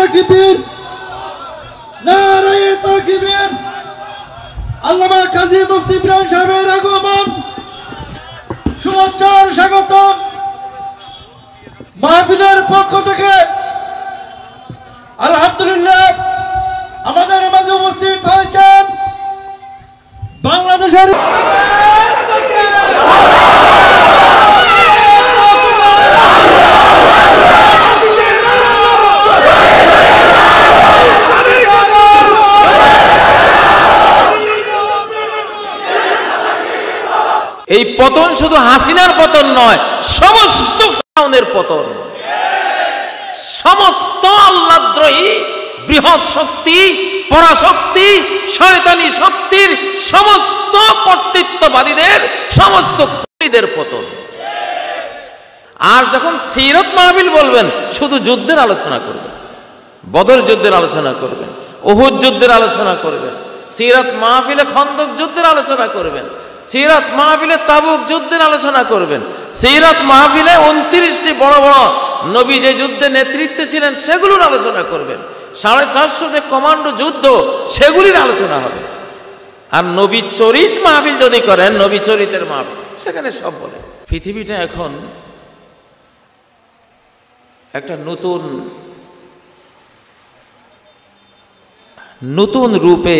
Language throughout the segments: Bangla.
তাকবীর, নারায়ে তাকবীর। আল্লামা কাজী মুফতি ইব্রাহিম সাহেবের আগমন, শুভেচ্ছার স্বাগতম। মাহফিলের পক্ষ থেকে আলহামদুলিল্লাহ আমাদের মাঝে উপস্থিত হয়েছেন বাংলাদেশের এই পতন শুধু হাসিনার পতন নয়, সমস্ত ফিরআউনের পতন। সমস্ত আল্লাহদ্রোহী বৃহৎ শক্তি, পরাশক্তি, শয়তানি শক্তির সমস্ত কর্তৃত্ববাদীদের, সমস্ত কুলীদের পতন। আর যখন সিরাত মাহফিল বলবেন, শুধু যুদ্ধের আলোচনা করবেন, বদর যুদ্ধের আলোচনা করবেন, উহুদ যুদ্ধের আলোচনা করবেন, সিরাত মাহফিলে খন্দক যুদ্ধের আলোচনা করবেন, সিরাত মাহফিলে তাবুক যুদ্ধের আলোচনা করবেন, সিরাত মাহফিলে 29টি বড় বড় নবী যে যুদ্ধে নেতৃত্বে ছিলেন সেগুলোর আলোচনা করবেন, 450 যে কমান্ডো যুদ্ধ সেগুলির আলোচনা হবে। আর নবী চরিত মাহফিল যদি করেন, নবী চরিতের মাহফিল, সেখানে সব বলে। পৃথিবীটা এখন একটা নতুন রূপে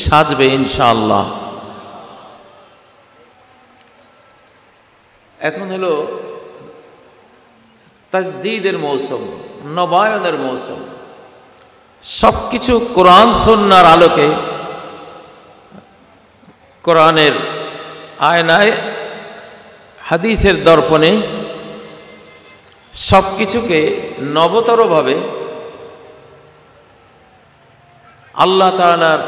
সাজবে ইনশাআল্লাহ। এখন হলো তাজদীদের মৌসুম, নবায়নের মৌসুম। সবকিছু কোরআন সুন্নাহর আলোকে, কোরআনের আয়নায়, হাদিসের দর্পণে সবকিছুকে নবতরভাবে আল্লাহ তাআলার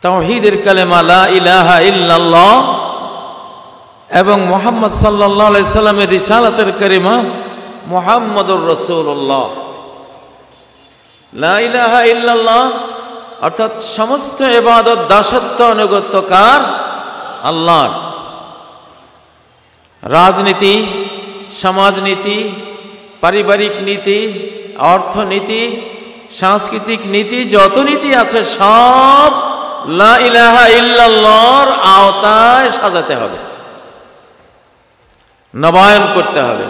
তাওহীদের কালেমা লা ইলাহা ইল্লাল্লাহ এবং মুহাম্মদ সাল্লাল্লাহু আলাইহি সাল্লামের রিসালাতের কালিমা মুহাম্মাদুর রাসূলুল্লাহ। লা ইলাহা ইল্লাল্লাহ অর্থাৎ সমস্ত ইবাদত, দাসত্ব, আনুগত্য কার? আল্লাহর। রাজনীতি, সমাজনীতি, পারিবারিক নীতি, অর্থনীতি, সাংস্কৃতিক নীতি, যত নীতি আছে সব লা ইলাহা ইল্লাল্লাহর আওতায় সাজাতে হবে, নবায়ন করতে হবে,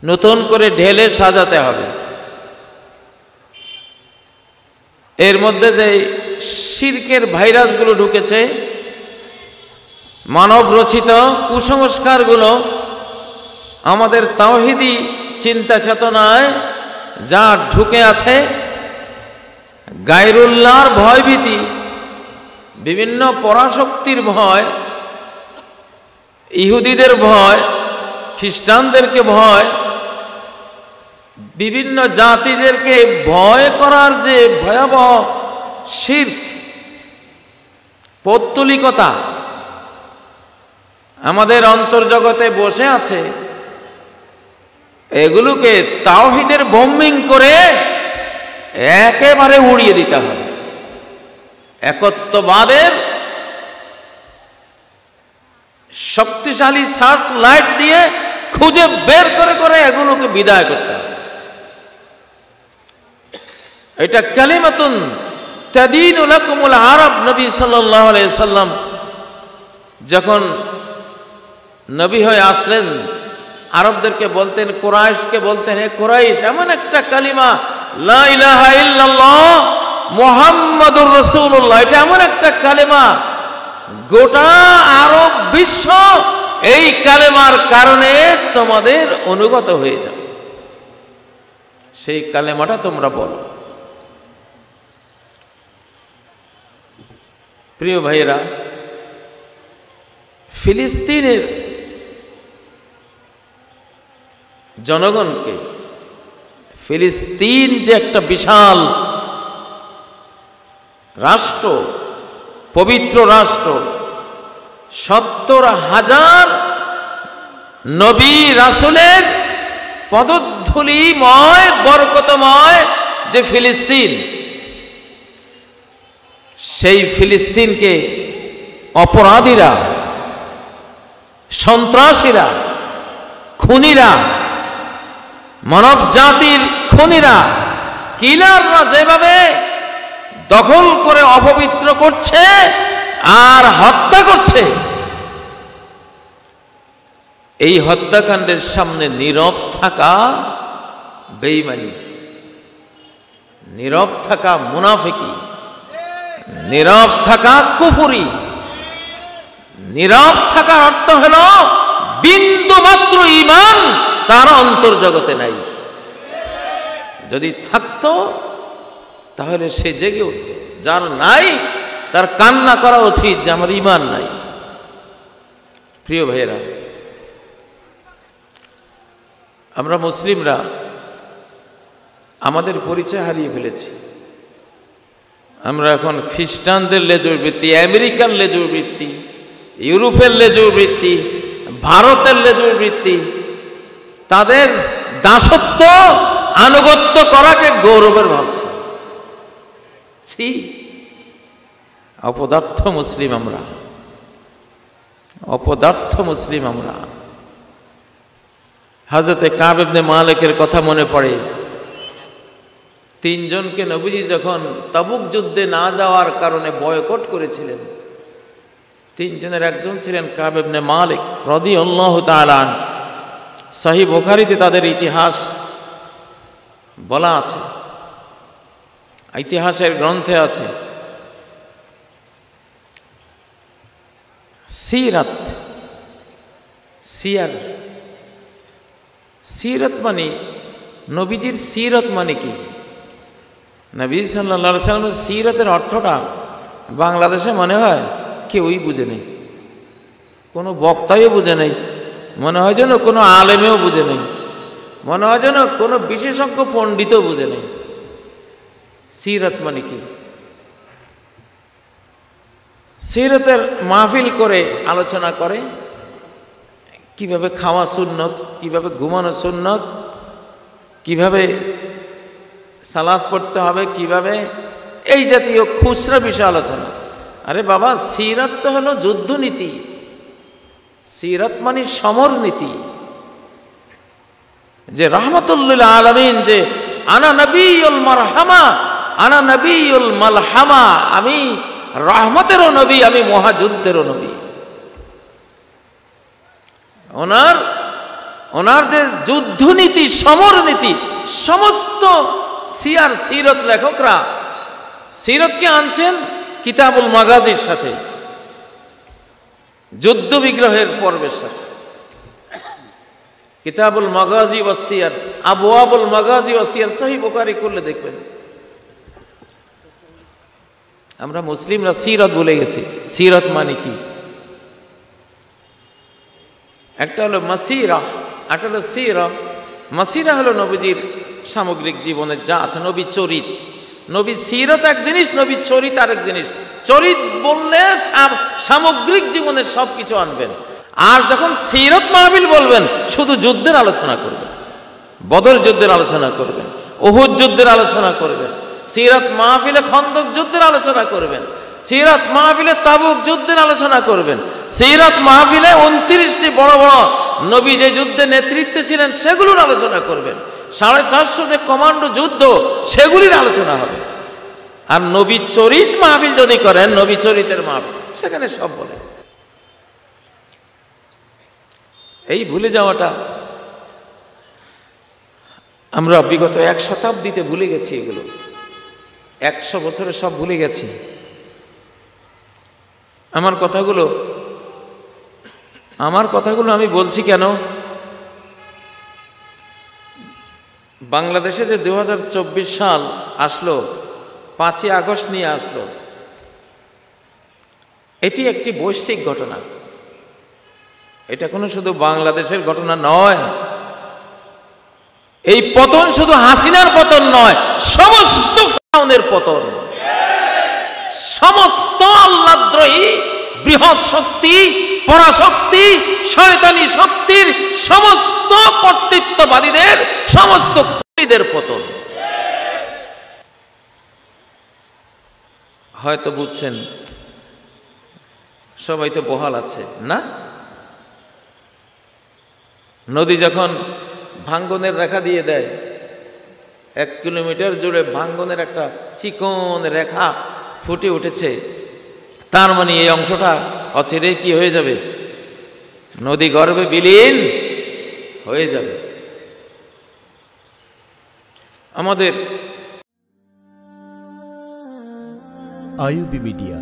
নতুন করে ঢেলে সাজাতে হবে। এর মধ্যে যে শিরকের ভাইরাসগুলো ঢুকেছে, মানব রচিত কুসংস্কারগুলো আমাদের তাওহীদি চিন্তা চেতনায় যা ঢুকে আছে, গায়রুল্লাহর ভয়ভীতি, বিভিন্ন পরাশক্তির ভয়, ইহুদিদের ভয়, খ্রিস্টানদেরকে ভয়, বিভিন্ন জাতিদেরকে ভয় করার যে ভয়াবহ শিরক, পৌত্তলিকতা আমাদের অন্তর্জগতে বসে আছে, এগুলোকে তাওহীদের বোম্বিং করে একেবারে উড়িয়ে দিতে হবে। একত্ববাদের শক্তিশালী সার্চ লাইট দিয়ে খুঁজে বের করে করে এগুলোকে বিদায় করতে হবে। এটা কালিমাতুন তাদিনু লাকুমুল আরব। নবী সাল্লাল্লাহু আলাইহি সাল্লাম যখন নবী হয়ে আসলেন, আরবদেরকে বলতেন, কুরাইশকে বলতেন, হে কুরাইশ, এমন একটা কালিমা লা ইলাহা ইল্লাল্লাহ মুহাম্মাদুর রাসূলুল্লাহ, এটা এমন একটা কালিমা গোটা আরব বিশ্ব এই কালেমার কারণে তোমাদের অনুগত হয়ে যাবে। সেই কালেমাটা তোমরা বলো। প্রিয় ভাইয়েরা, ফিলিস্তিনের জনগণকে, ফিলিস্তিন যে একটা বিশাল রাষ্ট্র, পবিত্র রাষ্ট্র, 70,000 নবী রাসূলের পদধূলিময়, বরকতময় যে ফিলিস্তিন, সেই ফিলিস্তিনকে অপরাধীরা, সন্ত্রাসীরা, খুনিরা, মানব জাতির খুনিরা, কিলাররা যেভাবে দখল করে অপবিত্র করছে আর হত্যা করছে, এই হত্যাকাণ্ডের সামনে নীরব থাকা বেঈমানি, নীরব থাকা মুনাফিকি, নীরব থাকা কুফরি। নীরব থাকার অর্থ হলো বিন্দু মাত্র ঈমান তার অন্তর্জগতে নাই। যদি থাকতো তাহলে সে জেগে উঠত। যার নাই তার কান্না করা উচিত যে আমার ঈমান নাই। প্রিয় ভাইয়েরা, আমরা মুসলিমরা আমাদের পরিচয় হারিয়ে ফেলেছি। আমরা এখন খ্রিস্টানদের লেজুর বৃত্তি, আমেরিকার লেজুর বৃত্তি, ইউরোপের লেজুর বৃত্তি, ভারতের লেজুর বৃত্তি, তাদের দাসত্ব আনুগত্য করাকে গৌরবের ভাবছি। ছি, অপদার্থ মুসলিম আমরা, অপদার্থ মুসলিম আমরা। হযরতে কাব ইবনে মালিকের কথা মনে পড়ে। তিনজনকে নবীজি যখন তাবুক যুদ্ধে না যাওয়ার কারণে বয়কট করেছিলেন, তিনজনের একজন ছিলেন কাব ইবনে মালিক রাদিয়াল্লাহু তাআলা আনহু। সহিহ বুখারীতে তাদের ইতিহাস বলা আছে, ইতিহাসের গ্রন্থে আছে। সিরাত, সিয়ার, সিরত মানে নবীজির সিরত মানে কি? নবী সাল্লাল্লাহু আলাইহি ওয়াসাল্লামের সিরতের অর্থটা বাংলাদেশে মনে হয় কেউই বুঝে নেই, কোনো বক্তাও বুঝে নেই, মনে হয় যেন কোনো আলেমেও বুঝে নেই, মনে হয় যেন কোনো বিশেষজ্ঞ পণ্ডিতও বুঝে নেই। সিরত মানে কি? সিরতের মাহফিল করে আলোচনা করে কিভাবে খাওয়া সুন্নত, কিভাবে ঘুমানো সুন্নত, কিভাবে সালাত পড়তে হবে, কিভাবে এই জাতীয় খুচরা বিষয় আলোচনা। আরে বাবা, সিরাত তো হলো যুদ্ধনীতি, সিরাত মানে সমর নীতি। যে রাহমাতুল আলামিন, যে আনা নবিউল মারহামা, আনা নবিউল মালহামা, আমি রহমতেরও নবী, আমি মহাযুদ্ধেরও নবী। ওনার যে যুদ্ধনীতি, সমর নীতি, সমস্ত সিরত লেখকরা সিরতকে আনছেন কিতাবুল মাগাজির সাথে, যুদ্ধ বিগ্রহের পর্বের সাথে। কিতাবুল মাগাজি ওয়া সিয়ার, আবওয়াবুল মাগাজি ওয়া সিয়ার, সহিহ বুখারী করলে দেখবেন। আমরা মুসলিমরা সিরত ভুলে গেছি। সিরত মানে কি? একটা হলো মাসিরা, একটা হলো সিরা। মাসিরা হলো নবীজির সামগ্রিক জীবনের যা আছে, নবী চরিত। নবী সিরত এক জিনিস, নবী চরিত আরেক জিনিস। চরিত বললে সামগ্রিক জীবনের সব কিছু আনবেন। আর যখন সিরত মাহফিল বলবেন, শুধু যুদ্ধের আলোচনা করবেন, বদর যুদ্ধের আলোচনা করবেন, উহুদ যুদ্ধের আলোচনা করবেন, সিরাত মাহফিলে খন্দক যুদ্ধের আলোচনা করবেন, সিরাত মাহফিলে তাবুক যুদ্ধের আলোচনা করবেন, সিরাত মাহফিলে 29টি বড় বড় নবী যে যুদ্ধে নেতৃত্বে ছিলেন সেগুলোর আলোচনা করবেন, 450 যে কমান্ডো যুদ্ধ সেগুলির আলোচনা হবে। আর নবী চরিত মাহফিল যদি করেন, নবী চরিতের মাহফিল, সেখানে সব বলে। এই ভুলে যাওয়াটা আমরা বিগত 1 শতাব্দীতে ভুলে গেছি। এগুলো 100 বছরে সব ভুলে গেছি। আমার কথাগুলো আমি বলছি কেন? বাংলাদেশে যে 2024 সাল আসলো, 5ই আগস্ট নিয়ে আসলো, এটি একটি বৈশ্বিক ঘটনা। এটা কোনো শুধু বাংলাদেশের ঘটনা নয়। এই পতন শুধু হাসিনার পতন নয়, সমস্ত ফিরআউনের পতন। সমস্ত আল্লাহদ্রোহী বৃহৎ শক্তি, পরাশক্তি, শয়তানি শক্তির সমস্ত কর্তৃত্ববাদীদের, সমস্ত খুনিদের পতন। হয়তো বুঝছেন, সবাই তো বহাল আছে না? নদী যখন ভাঙ্গনের রেখা দিয়ে দেয়, 1 কিলোমিটার জুড়ে ভাঙ্গনের একটা চিকন রেখা ফুটে উঠেছে, তার মানে এই অংশটা অচিরে কি হয়ে যাবে? নদী গর্ভে বিলীন হয়ে যাবে। আমাদের আইইউবি মিডিয়া